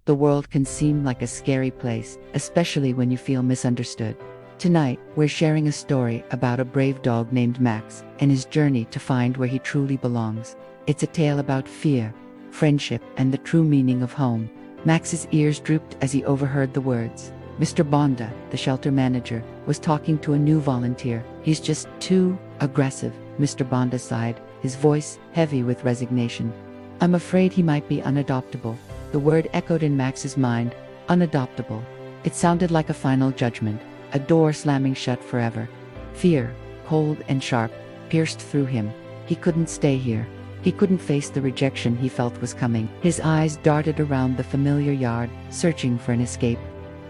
The world can seem like a scary place, especially when you feel misunderstood. Tonight, we're sharing a story about a brave dog named Max and his journey to find where he truly belongs. It's a tale about fear, friendship, and the true meaning of home. Max's ears drooped as he overheard the words. Mr. Bonda, the shelter manager, was talking to a new volunteer. "He's just too aggressive," Mr. Bonda sighed, his voice heavy with resignation. "I'm afraid he might be unadoptable." The word echoed in Max's mind, unadoptable. It sounded like a final judgment, a door slamming shut forever. Fear, cold and sharp, pierced through him. He couldn't stay here. He couldn't face the rejection he felt was coming. His eyes darted around the familiar yard, searching for an escape.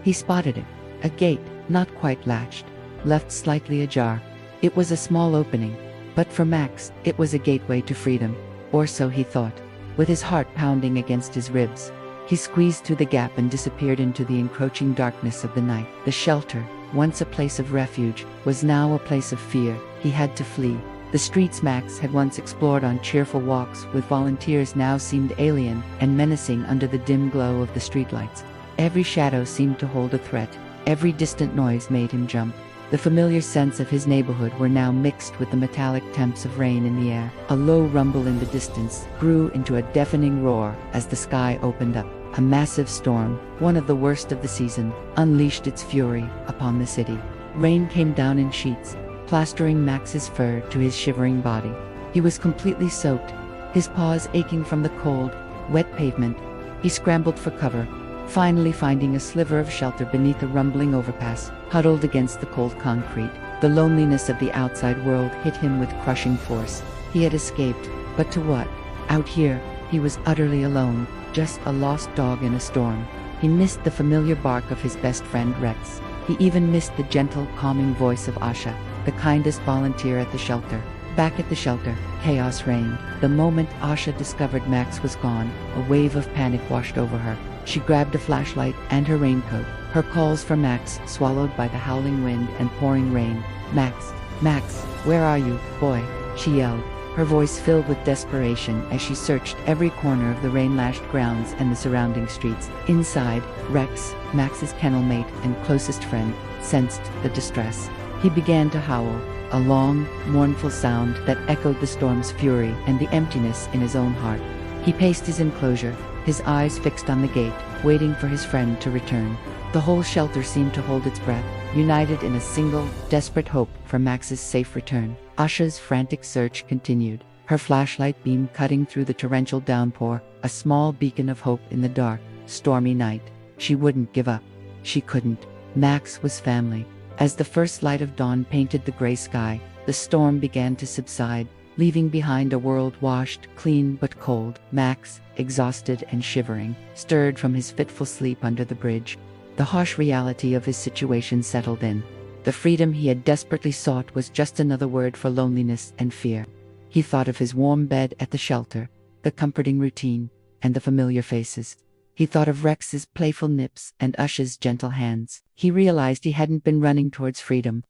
He spotted it, a gate, not quite latched, left slightly ajar. It was a small opening, but for Max, it was a gateway to freedom, or so he thought. With his heart pounding against his ribs, he squeezed through the gap and disappeared into the encroaching darkness of the night. The shelter, once a place of refuge, was now a place of fear. He had to flee. The streets Max had once explored on cheerful walks with volunteers now seemed alien and menacing under the dim glow of the streetlights. Every shadow seemed to hold a threat. Every distant noise made him jump. The familiar scents of his neighborhood were now mixed with the metallic temps of rain in the air. A low rumble in the distance grew into a deafening roar as the sky opened up. A massive storm, one of the worst of the season, unleashed its fury upon the city. Rain came down in sheets, plastering Max's fur to his shivering body. He was completely soaked, his paws aching from the cold, wet pavement. He scrambled for cover, finally finding a sliver of shelter beneath a rumbling overpass. Huddled against the cold concrete, the loneliness of the outside world hit him with crushing force. He had escaped, but to what? Out here, he was utterly alone, just a lost dog in a storm. He missed the familiar bark of his best friend Rex. He even missed the gentle, calming voice of Asha, the kindest volunteer at the shelter. Back at the shelter, chaos reigned. The moment Asha discovered Max was gone, a wave of panic washed over her. She grabbed a flashlight and her raincoat, her calls for Max swallowed by the howling wind and pouring rain. "Max, Max, where are you, boy?" she yelled, her voice filled with desperation as she searched every corner of the rain-lashed grounds and the surrounding streets. Inside, Rex, Max's kennel mate and closest friend, sensed the distress. He began to howl, a long, mournful sound that echoed the storm's fury and the emptiness in his own heart. He paced his enclosure, his eyes fixed on the gate, waiting for his friend to return. The whole shelter seemed to hold its breath, united in a single, desperate hope for Max's safe return. Asha's frantic search continued, her flashlight beam cutting through the torrential downpour, a small beacon of hope in the dark, stormy night. She wouldn't give up. She couldn't. Max was family. As the first light of dawn painted the gray sky, the storm began to subside, leaving behind a world washed, clean but cold. Max, exhausted and shivering, stirred from his fitful sleep under the bridge. The harsh reality of his situation settled in. The freedom he had desperately sought was just another word for loneliness and fear. He thought of his warm bed at the shelter, the comforting routine, and the familiar faces. He thought of Rex's playful nips and Usha's gentle hands. He realized he hadn't been running towards freedom.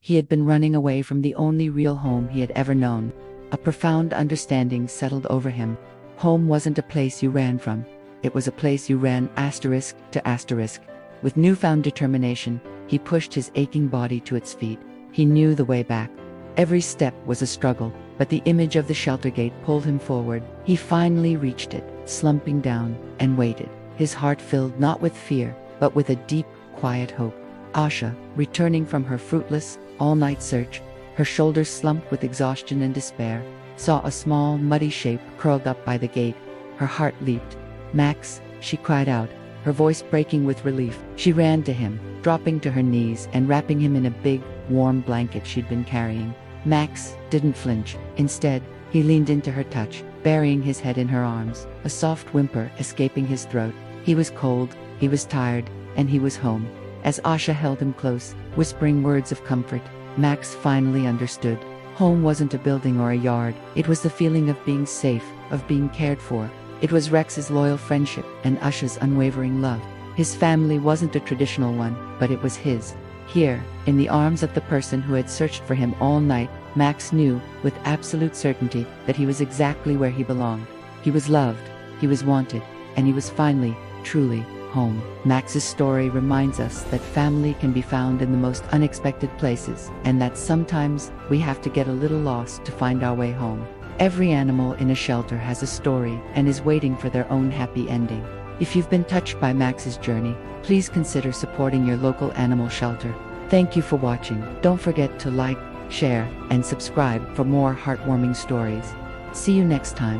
He had been running away from the only real home he had ever known. A profound understanding settled over him. Home wasn't a place you ran from. It was a place you ran asterisk to asterisk. With newfound determination, he pushed his aching body to its feet. He knew the way back. Every step was a struggle, but the image of the shelter gate pulled him forward. He finally reached it, slumping down, and waited, his heart filled not with fear, but with a deep, quiet hope. Asha, returning from her fruitless, all-night search, her shoulders slumped with exhaustion and despair, saw a small, muddy shape curled up by the gate. Her heart leaped. "Max," she cried out, her voice breaking with relief. She ran to him, dropping to her knees and wrapping him in a big, warm blanket she'd been carrying. Max didn't flinch. Instead, he leaned into her touch, burying his head in her arms, a soft whimper escaping his throat. He was cold, he was tired, and he was home. As Asha held him close, whispering words of comfort, Max finally understood. Home wasn't a building or a yard. It was the feeling of being safe, of being cared for. It was Rex's loyal friendship and Usha's unwavering love. His family wasn't a traditional one, but it was his. Here, in the arms of the person who had searched for him all night, Max knew, with absolute certainty, that he was exactly where he belonged. He was loved, he was wanted, and he was finally truly home. Max's story reminds us that family can be found in the most unexpected places, and that sometimes we have to get a little lost to find our way home. Every animal in a shelter has a story and is waiting for their own happy ending. If you've been touched by Max's journey, please consider supporting your local animal shelter. Thank you for watching. Don't forget to like, share, and subscribe for more heartwarming stories. See you next time.